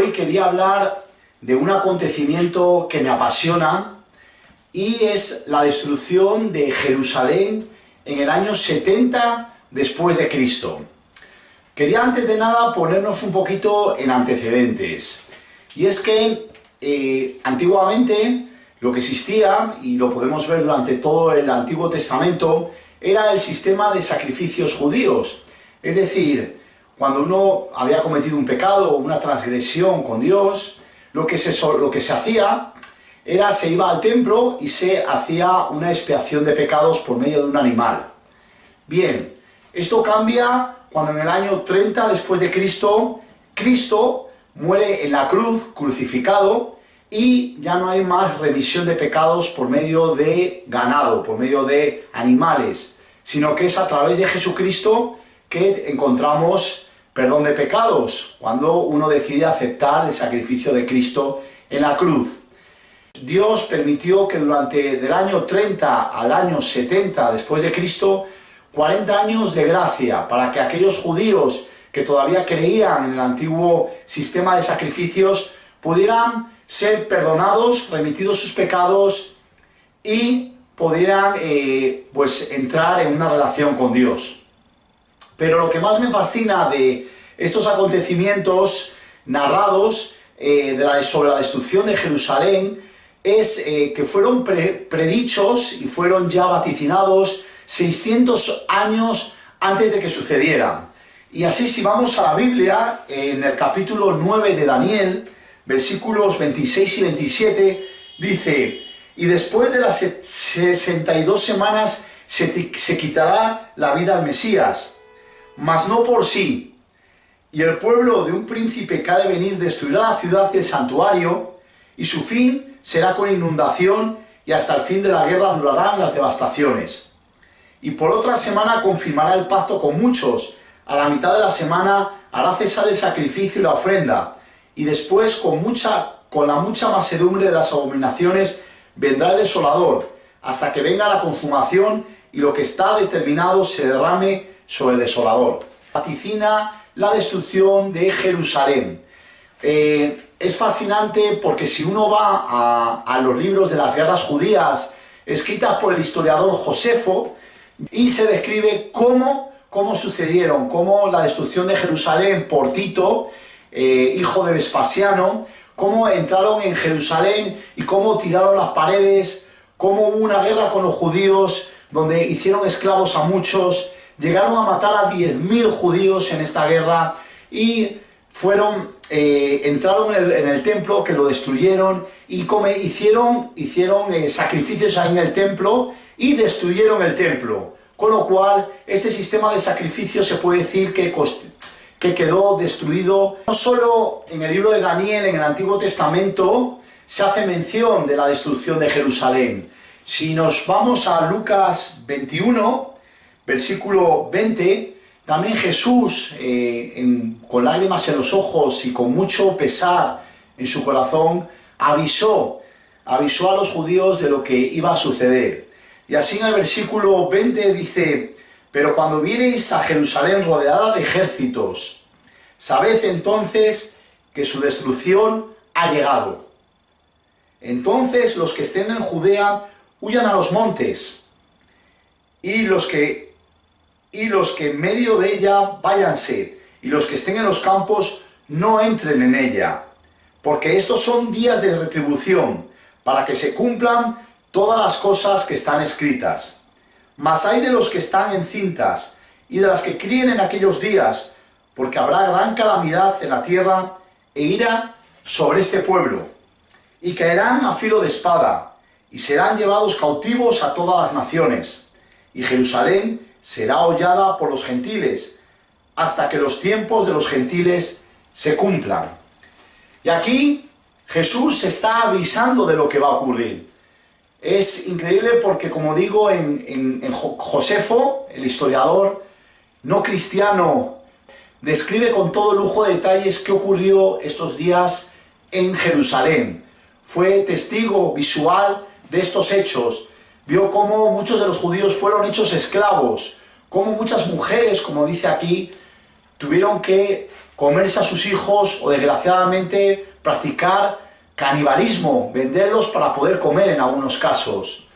Hoy quería hablar de un acontecimiento que me apasiona y es la destrucción de Jerusalén en el año 70 después de Cristo. Quería antes de nada ponernos un poquito en antecedentes. Y es que antiguamente lo que existía, y lo podemos ver durante todo el Antiguo Testamento, era el sistema de sacrificios judíos. Es decir, cuando uno había cometido un pecado o una transgresión con Dios, lo que se hacía era, se iba al templo y se hacía una expiación de pecados por medio de un animal. Bien, esto cambia cuando en el año 30 después de Cristo, Cristo muere en la cruz, crucificado, y ya no hay más remisión de pecados por medio de ganado, por medio de animales, sino que es a través de Jesucristo que encontramos perdón de pecados, cuando uno decide aceptar el sacrificio de Cristo en la cruz. Dios permitió que durante del año 30 al año 70 después de Cristo, 40 años de gracia para que aquellos judíos que todavía creían en el antiguo sistema de sacrificios pudieran ser perdonados, remitidos sus pecados y pudieran entrar en una relación con Dios. Pero lo que más me fascina de estos acontecimientos narrados sobre la destrucción de Jerusalén es que fueron predichos y fueron ya vaticinados 600 años antes de que sucedieran. Y así, si vamos a la Biblia, en el capítulo 9 de Daniel, versículos 26 y 27, dice: y después de las 62 semanas se quitará la vida al Mesías, mas no por sí. Y el pueblo de un príncipe que ha de venir destruirá la ciudad y el santuario, y su fin será con inundación, y hasta el fin de la guerra durarán las devastaciones. Y por otra semana confirmará el pacto con muchos, a la mitad de la semana hará cesar el sacrificio y la ofrenda, y después con la mucha mansedumbre de las abominaciones vendrá el desolador, hasta que venga la consumación y lo que está determinado se derrame sobre el desolador. Vaticina la destrucción de Jerusalén. Es fascinante porque si uno va a los libros de las guerras judías escritas por el historiador Josefo, y se describe cómo sucedieron, cómo la destrucción de Jerusalén por Tito, hijo de Vespasiano, cómo entraron en Jerusalén y cómo tiraron las paredes, cómo hubo una guerra con los judíos donde hicieron esclavos a muchos, llegaron a matar a 10.000 judíos en esta guerra y entraron en el templo, que lo destruyeron, y hicieron sacrificios ahí en el templo y destruyeron el templo. Con lo cual, este sistema de sacrificios se puede decir que quedó destruido. No solo en el libro de Daniel, en el Antiguo Testamento, se hace mención de la destrucción de Jerusalén. Si nos vamos a Lucas 21, versículo 20, también Jesús, con lágrimas en los ojos y con mucho pesar en su corazón, avisó a los judíos de lo que iba a suceder. Y así en el versículo 20 dice: pero cuando viereis a Jerusalén rodeada de ejércitos, sabed entonces que su destrucción ha llegado. Entonces los que estén en Judea huyan a los montes, y los que en medio de ella váyanse, y los que estén en los campos no entren en ella, porque estos son días de retribución, para que se cumplan todas las cosas que están escritas. Mas hay de los que están encintas, y de las que críen en aquellos días, porque habrá gran calamidad en la tierra, e ira sobre este pueblo, y caerán a filo de espada, y serán llevados cautivos a todas las naciones, y Jerusalén será hollada por los gentiles, hasta que los tiempos de los gentiles se cumplan. Y aquí Jesús está avisando de lo que va a ocurrir. Es increíble porque, como digo, en Josefo, el historiador no cristiano, describe con todo lujo de detalles qué ocurrió estos días en Jerusalén. Fue testigo visual de estos hechos. Vio cómo muchos de los judíos fueron hechos esclavos, cómo muchas mujeres, como dice aquí, tuvieron que comerse a sus hijos o desgraciadamente practicar canibalismo, venderlos para poder comer en algunos casos.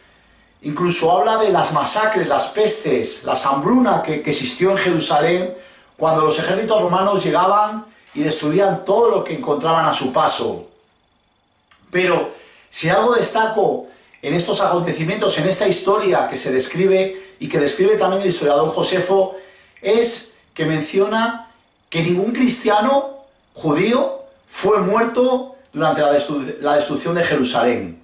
Incluso habla de las masacres, las pestes, la hambruna que existió en Jerusalén cuando los ejércitos romanos llegaban y destruían todo lo que encontraban a su paso. Pero si algo destaco en estos acontecimientos, en esta historia que se describe y que describe también el historiador Josefo, es que menciona que ningún cristiano judío fue muerto durante la destrucción de Jerusalén.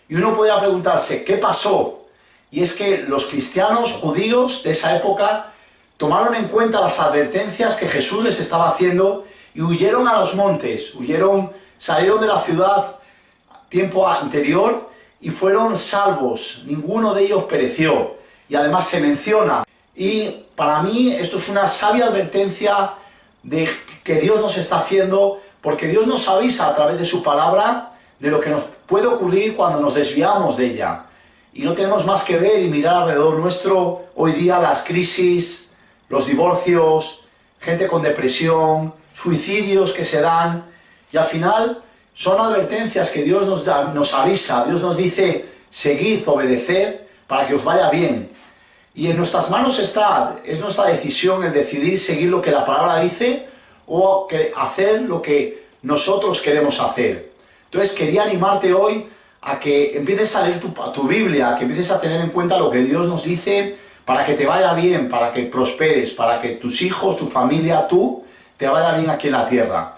Y uno podría preguntarse, ¿qué pasó? Y es que los cristianos judíos de esa época tomaron en cuenta las advertencias que Jesús les estaba haciendo y huyeron a los montes, salieron de la ciudad tiempo anterior y fueron salvos, ninguno de ellos pereció. Y además se menciona, y para mí esto es una sabia advertencia de que Dios nos está haciendo, porque Dios nos avisa a través de su palabra de lo que nos puede ocurrir cuando nos desviamos de ella. Y no tenemos más que ver y mirar alrededor nuestro hoy día las crisis, los divorcios, gente con depresión, suicidios que se dan, y al final son advertencias que Dios nos avisa. Dios nos dice, seguid, obedeced, para que os vaya bien. Y en nuestras manos es nuestra decisión el decidir seguir lo que la palabra dice o hacer lo que nosotros queremos hacer. Entonces quería animarte hoy a que empieces a leer tu Biblia, a que empieces a tener en cuenta lo que Dios nos dice para que te vaya bien, para que prosperes, para que tus hijos, tu familia, tú, te vaya bien aquí en la tierra.